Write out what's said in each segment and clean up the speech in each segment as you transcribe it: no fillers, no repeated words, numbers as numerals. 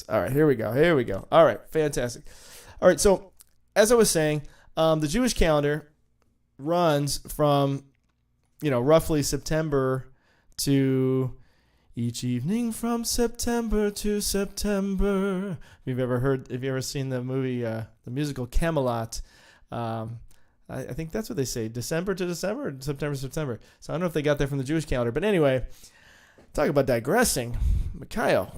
All right, here we go. All right, fantastic. All right, so as I was saying, the Jewish calendar runs from, roughly September to each evening from September to September. If you ever seen the movie, the musical Camelot, I think that's what they say, December to December, September to September. So I don't know if they got that from the Jewish calendar. But anyway, talk about digressing. Mikhail.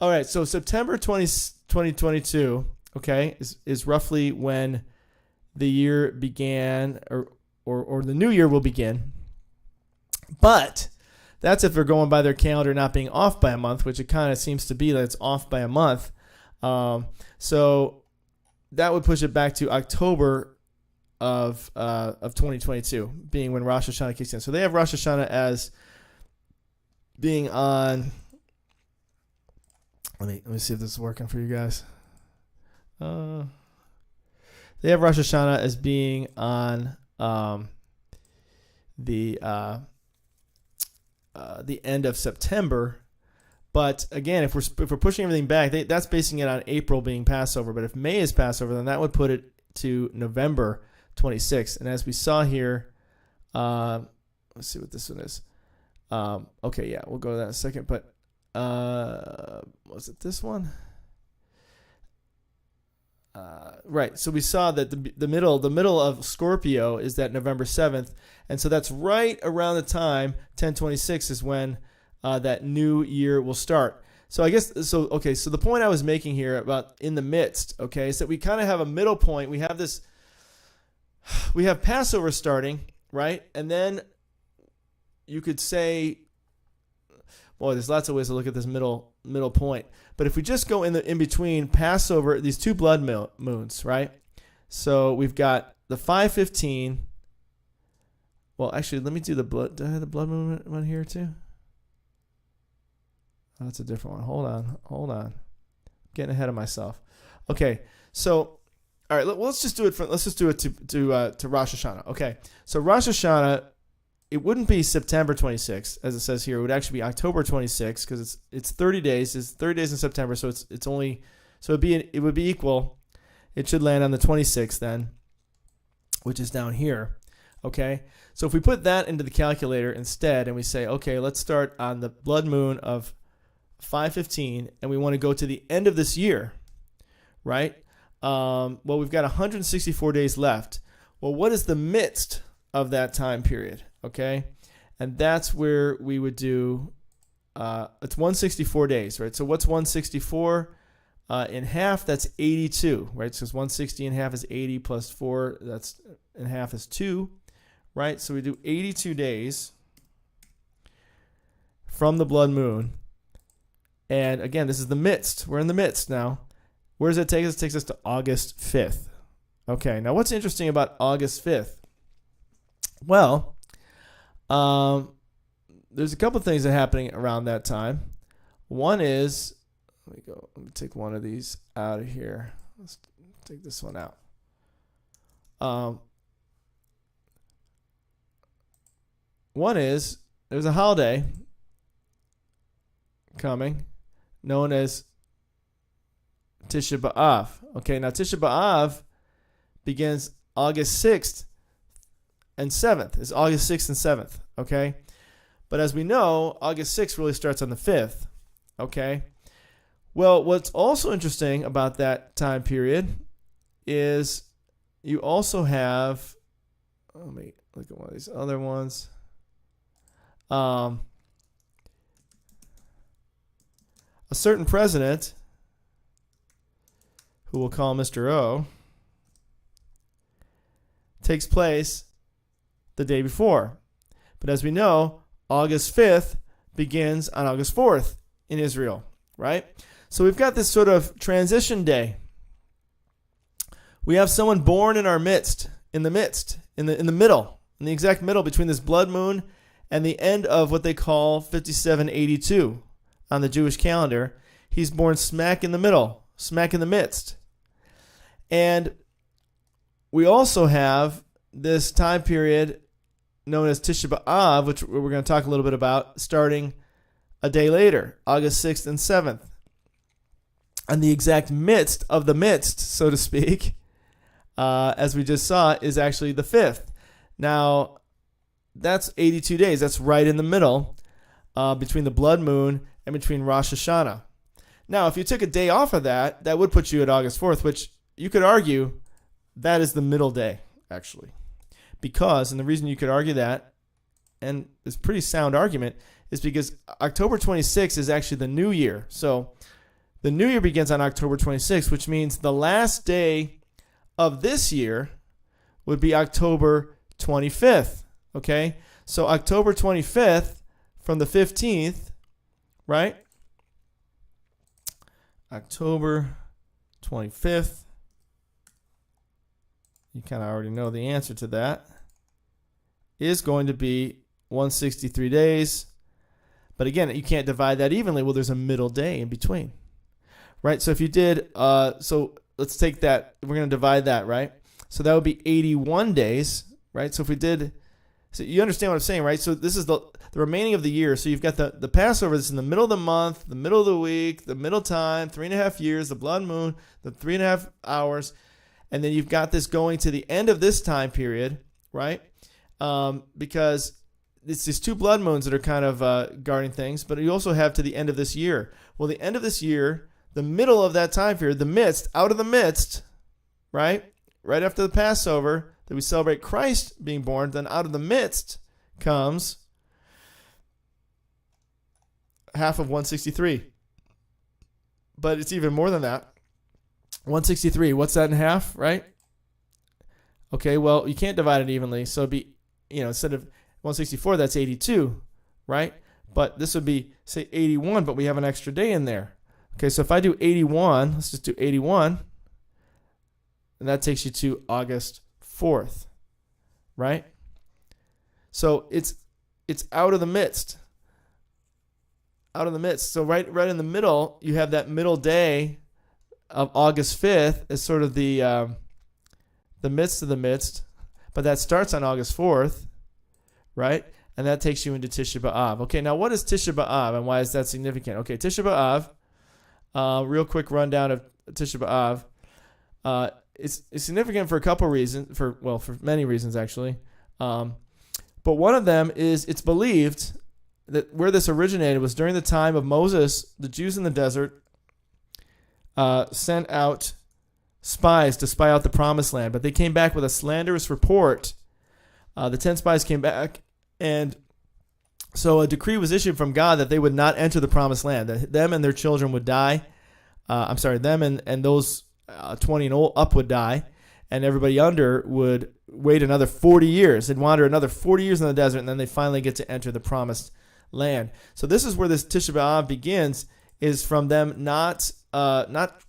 All right, so September 2022, okay, is roughly when the year began, or the new year will begin. But that's if they're going by their calendar not being off by a month, which it kind of seems to be that it's off by a month. So that would push it back to October of 2022, being when Rosh Hashanah kicks in. So they have Rosh Hashanah as being on. Let me see if this is working for you guys. They have Rosh Hashanah as being on the end of September. But again, if we're pushing everything back, that's basing it on April being Passover. But if May is Passover, then that would put it to November 26th. And as we saw here, let's see what this one is. Okay, yeah, we'll go to that in a second. But was it this one? Right. So we saw that the middle of Scorpio is that November 7th, and so that's right around the time 1026 is when that new year will start. So I guess so. Okay. So the point I was making here about in the midst, okay, is that we kind of have a middle point. We have Passover starting, right, and then you could say, boy, there's lots of ways to look at this middle point. But if we just go in between Passover, these two blood moons, right? So we've got the 5:15. Well, actually, let me do the blood. Do I have the blood moon one here too? Oh, that's a different one. Hold on. I'm getting ahead of myself. Okay, so all right, let's just do it to Rosh Hashanah. Okay, so Rosh Hashanah. It wouldn't be September 26th, as it says here. It would actually be October 26th because it's 30 days. It's 30 days in September, so it's only it would be equal. It should land on the 26th then, which is down here. Okay, so if we put that into the calculator instead, and we say, okay, let's start on the blood moon of 5:15, and we want to go to the end of this year, right? Well, we've got 164 days left. Well, what is the midst of that time period? Okay, and that's where we would do, it's 164 days, right? So what's 164 in half? That's 82, right? Because 160 in half is 80 plus 4, that's in half is 2, right? So we do 82 days from the blood moon. And again, this is the midst. We're in the midst now. Where does it take us? It takes us to August 5th. Okay, now what's interesting about August 5th? Well, there's a couple things that are happening around that time. One is, let me take one of these out of here. Let's take this one out. One is, there's a holiday coming known as Tisha B'Av. Okay, now Tisha B'Av begins August 6th and 7th. It's August 6th and 7th, okay? But as we know, August 6th really starts on the 5th, okay? Well, what's also interesting about that time period is you also have, let me look at one of these other ones. A certain president, who we'll call Mr. O, takes place the day before. But as we know, August 5th begins on August 4th in Israel, right? So we've got this sort of transition day. We have someone born in our midst, in the middle, in the exact middle between this blood moon and the end of what they call 5782 on the Jewish calendar. He's born smack in the middle, smack in the midst. And we also have this time period known as Tisha B'Av, which we're going to talk a little bit about, starting a day later, August 6th and 7th. And the exact midst of the midst, so to speak, as we just saw, is actually the 5th. Now, that's 82 days. That's right in the middle between the blood moon and between Rosh Hashanah. Now, if you took a day off of that, that would put you at August 4th, which you could argue that is the middle day, actually. Because, and the reason you could argue that, and it's a pretty sound argument, is because October 26th is actually the new year. So the new year begins on October 26th, which means the last day of this year would be October 25th. Okay? So October 25th from the 15th, right? October 25th. You kind of already know the answer to that. Is going to be 163 days. But again, you can't divide that evenly. Well, there's a middle day in between. Right? So if you did, so let's take that. We're going to divide that, right? So that would be 81 days, right? So if we did, so you understand what I'm saying, right? So this is the remaining of the year. So you've got the Passover that's in the middle of the month, the middle of the week, the middle time, 3.5 years, the blood moon, the 3.5 hours. And then you've got this going to the end of this time period, right? Because it's these two blood moons that are kind of guarding things, but you also have to the end of this year. Well, the end of this year, the middle of that time period, the midst, out of the midst, right? Right after the Passover, that we celebrate Christ being born, then out of the midst comes half of 163. But it's even more than that. 163, what's that in half, right? Okay, well, you can't divide it evenly, so it'd be, instead of 164, that's 82, right? But this would be, say, 81, but we have an extra day in there. Okay, so if I do 81, let's just do 81, and that takes you to August 4th, right? So it's out of the midst. Out of the midst. So right in the middle, you have that middle day of August 5th as sort of the midst of the midst, but that starts on August 4th, right? And that takes you into Tisha B'Av. Okay, now what is Tisha B'Av and why is that significant? Okay, Tisha B'Av, real quick rundown of Tisha B'Av. It's significant for a couple reasons, for many reasons actually. But one of them is it's believed that where this originated was during the time of Moses, the Jews in the desert sent out spies to spy out the promised land, but they came back with a slanderous report. The 10 spies came back, and so a decree was issued from God that they would not enter the promised land, that them and their children would die. Them and those 20 and up would die, and everybody under would wait another 40 years. They'd wander another 40 years in the desert, and then they finally get to enter the promised land. So this is where this Tisha B'Av begins, is from them not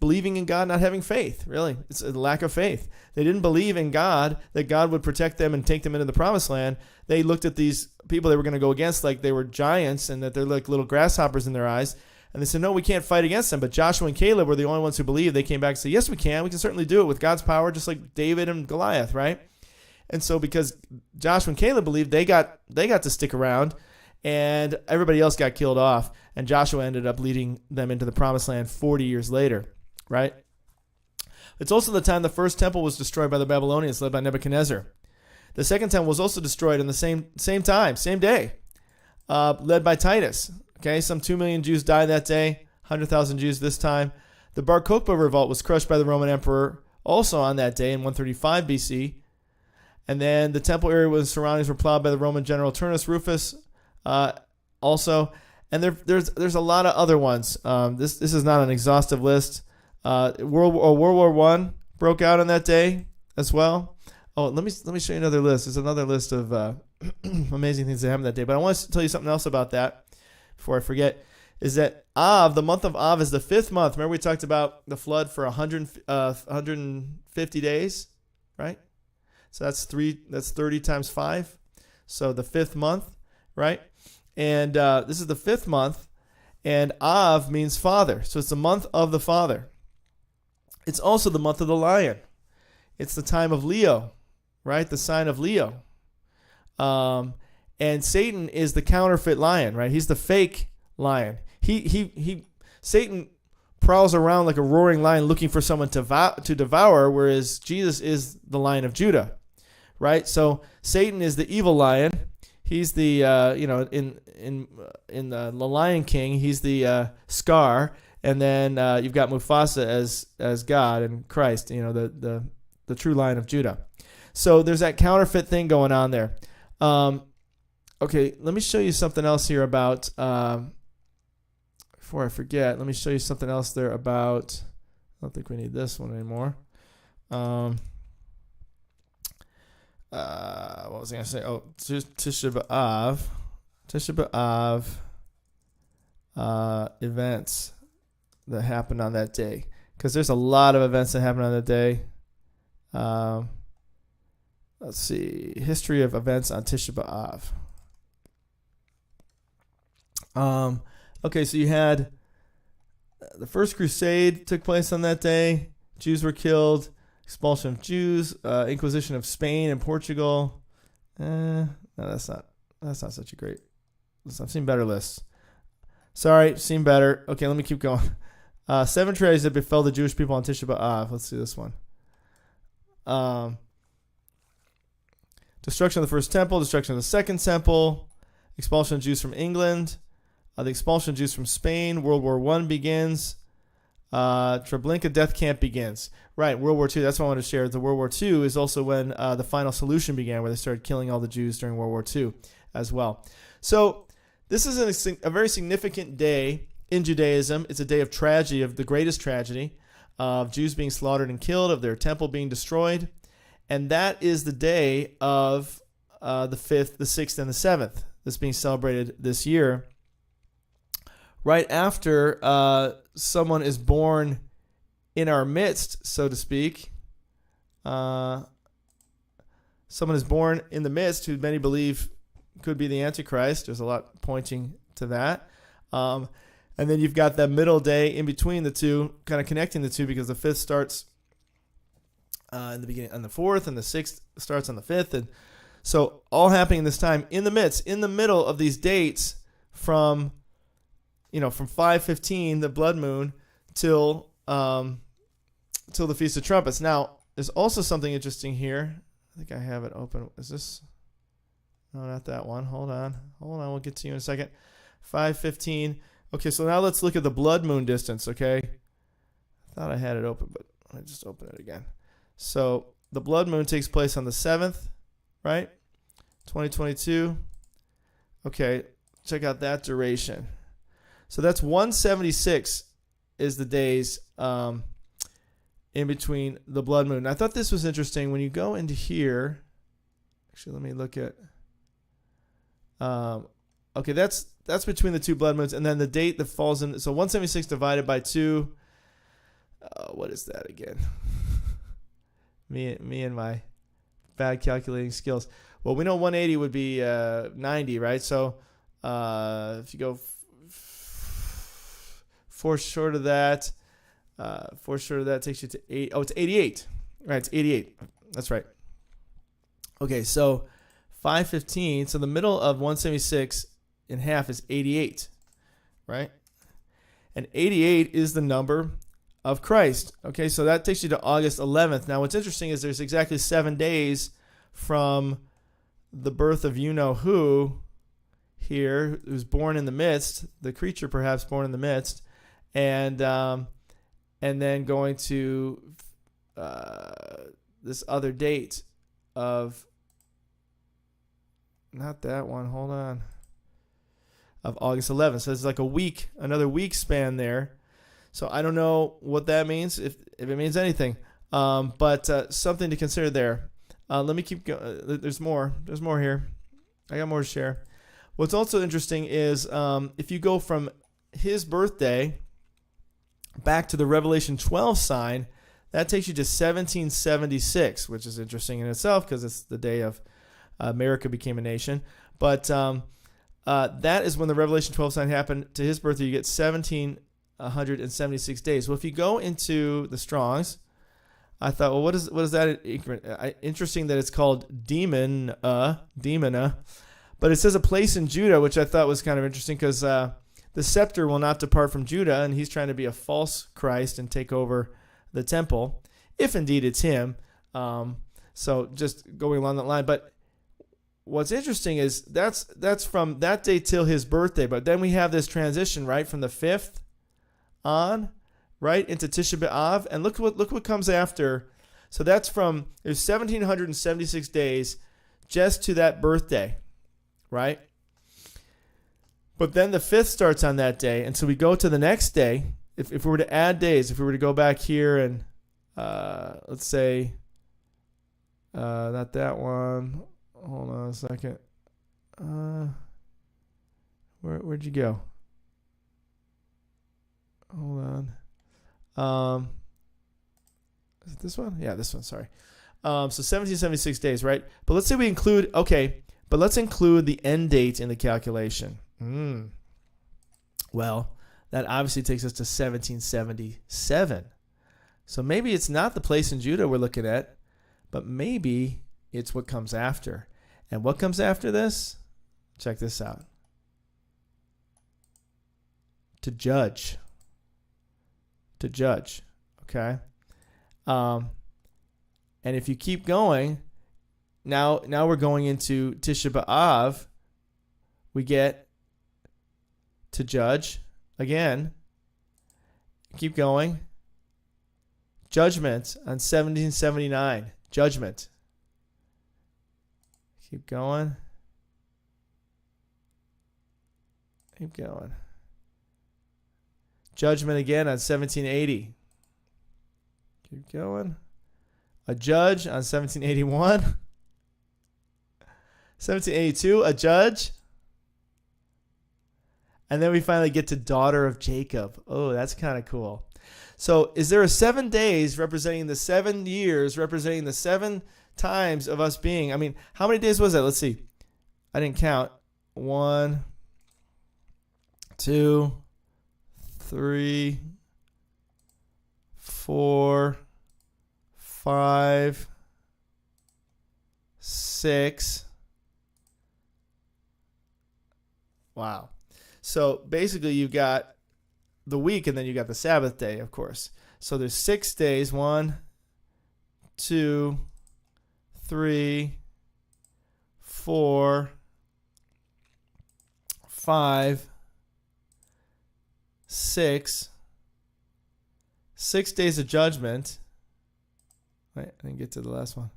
believing in God, not having faith, really. It's a lack of faith. They didn't believe in God, that God would protect them and take them into the promised land. They looked at these people they were going to go against like they were giants and that they're like little grasshoppers in their eyes. And they said, no, we can't fight against them. But Joshua and Caleb were the only ones who believed. They came back and said, yes, we can. We can certainly do it with God's power, just like David and Goliath, right? And so because Joshua and Caleb believed, they got to stick around, and everybody else got killed off. And Joshua ended up leading them into the promised land 40 years later, right? It's also the time the first temple was destroyed by the Babylonians, led by Nebuchadnezzar. The second temple was also destroyed in the same time, same day, led by Titus. Okay, some 2 million Jews died that day, 100,000 Jews this time. The Bar Kokhba revolt was crushed by the Roman emperor also on that day in 135 BC. And then the temple area with surroundings were plowed by the Roman general Turnus Rufus also. And there's a lot of other ones. This is not an exhaustive list. World War I broke out on that day as well. Oh, let me show you another list. There's another list of amazing things that happened that day. But I want to tell you something else about that before I forget. Is that Av, the month of Av, is the 5th month. Remember we talked about the flood for 150 days, right? So that's 30 times 5. So the 5th month, right? And this is the 5th month, and Av means father. So it's the month of the father. It's also the month of the lion. It's the time of Leo, right? The sign of Leo. And Satan is the counterfeit lion, right? He's the fake lion. Satan prowls around like a roaring lion looking for someone to devour, whereas Jesus is the Lion of Judah, right? So Satan is the evil lion. He's the in the Lion King, he's the Scar, and then you've got Mufasa as God and Christ, the true Lion of Judah. So there's that counterfeit thing going on there. Okay, let me show you something else here about. Before I forget, let me show you something else there about. I don't think we need this one anymore. What was I going to say? Oh, Tisha B'Av events that happened on that day. Because there's a lot of events that happened on that day. Let's see. History of events on Tisha B'Av. Okay, so you had the First Crusade took place on that day. Jews were killed. Expulsion of Jews. Inquisition of Spain and Portugal. No, that's not such a great list. I've seen better lists. Sorry, seen better. Okay, let me keep going. 7 tragedies that befell the Jewish people on Tisha B'Av. Let's see this one. Destruction of the first temple. Destruction of the second temple. Expulsion of Jews from England. The expulsion of Jews from Spain. World War I begins. Treblinka death camp begins. Right, World War II. That's what I wanted to share. The World War II is also when the final solution began, where they started killing all the Jews during World War II as well. So this is a very significant day in Judaism. It's a day of tragedy, of the greatest tragedy, of Jews being slaughtered and killed, of their temple being destroyed. And that is the day of the 5th, the 6th, and the 7th that's being celebrated this year. Right after someone is born in our midst, so to speak. Someone is born in the midst who many believe could be the Antichrist. There's a lot pointing to that. And then you've got that middle day in between the two, kind of connecting the two, because the 5th starts in the beginning on the 4th, and the 6th starts on the 5th. And so all happening in this time, in the midst, in the middle of these dates from 5/15, the blood moon, till the Feast of Trumpets. Now, there's also something interesting here. I think I have it open. Is this? No, not that one. Hold on. We'll get to you in a second. 5/15. Okay, so now let's look at the blood moon distance, okay? I thought I had it open, but I just open it again. So the blood moon takes place on the 7th, right? 2022. Okay, check out that duration. So that's 176 is the days in between the blood moon. I thought this was interesting. When you go into here, actually, let me look at. Okay, that's between the two blood moons, and then the date that falls in. So 176 divided by 2. What is that again? me and my bad calculating skills. Well, we know 180 would be 90, right? So if you go 4 short of that, 4 short of that takes you to 8. Oh, it's 88. Right, it's 88. That's right. Okay, so 5/15. So the middle of 176 in half is 88, right? And 88 is the number of Christ. Okay, so that takes you to August 11th. Now, what's interesting is there's exactly 7 days from the birth of you-know-who here, who's born in the midst, the creature perhaps born in the midst, and then going to this other date of, not that one, hold on, of August 11th. So it's like a week, another week span there. So I don't know what that means, if it means anything, but something to consider there. Let me keep going. There's more here. I got more to share. What's also interesting is if you go from his birthday back to the Revelation 12 sign, that takes you to 1776, which is interesting in itself because it's the day of America became a nation. But that is when the Revelation 12 sign happened. To his birthday, you get 1776 days. Well, if you go into the Strongs, I thought, well, what is that? Interesting that it's called demona. But it says a place in Judah, which I thought was kind of interesting because the scepter will not depart from Judah, and he's trying to be a false Christ and take over the temple, if indeed it's him. So just going along that line. But what's interesting is that's from that day till his birthday. But then we have this transition, right, from the 5th on, right, into Tisha B'Av. And look what comes after. So that's from, there's 1,776 days just to that birthday, right? But then the 5th starts on that day. And so we go to the next day. If we were to add days, if we were to go back here and let's say, not that one. Hold on a second. Where'd you go? Hold on. Is it this one? Yeah, this one. Sorry. So 1776 days, right? But let's say we include. Okay, but let's include the end date in the calculation. Well, that obviously takes us to 1777. So maybe it's not the place in Judah we're looking at, but maybe it's what comes after. And what comes after this? Check this out. To judge. To judge. Okay? And if you keep going, now we're going into Tisha B'Av. We get to judge again. Keep going. Judgment on 1779. Judgment. Keep going. Keep going. Judgment again on 1780. Keep going. A judge on 1781. 1782, a judge. And then we finally get to daughter of Jacob. Oh, that's kind of cool. So is there a 7 days representing the 7 years, representing the 7 times of us being? I mean, how many days was that? Let's see. I didn't count. 1, 2, 3, 4, 5, 6. Wow. So basically you've got the week and then you got the Sabbath day, of course. So there's 6 days. 1, 2, 3, 4, 5, 6. 6 days of judgment. Wait, I didn't get to the last one.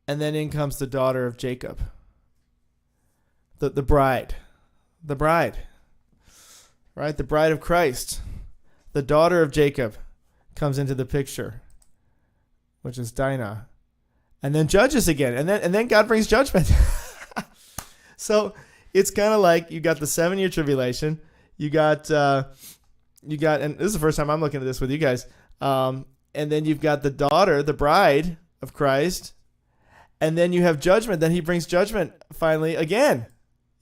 And then in comes the daughter of Jacob. The bride. The bride. Right? The bride of Christ. The daughter of Jacob comes into the picture, which is Dinah. And then judges again. And then God brings judgment. So it's kind of like you got the 7-year tribulation. You got, and this is the first time I'm looking at this with you guys. And then you've got the daughter, the bride of Christ. And then you have judgment. Then he brings judgment finally again.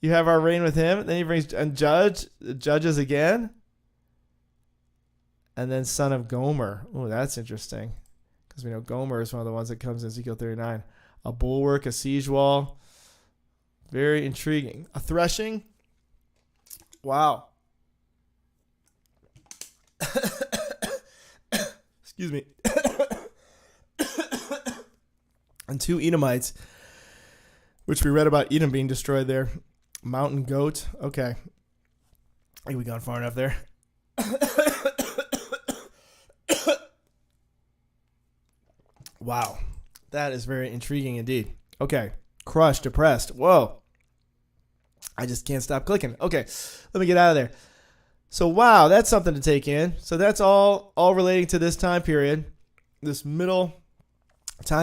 You have our reign with him. Then he brings and judges again. And then son of Gomer. Oh, that's interesting. Because we know Gomer is one of the ones that comes in Ezekiel 39. A bulwark, a siege wall. Very intriguing. A threshing. Wow. Excuse me. And 2 Edomites, which we read about Edom being destroyed there. Mountain goat. Okay. I think we gone far enough there. Wow. That is very intriguing indeed. Okay. Crushed, depressed. Whoa. I just can't stop clicking. Okay. Let me get out of there. So, wow, that's something to take in. So that's all relating to this time period, this middle time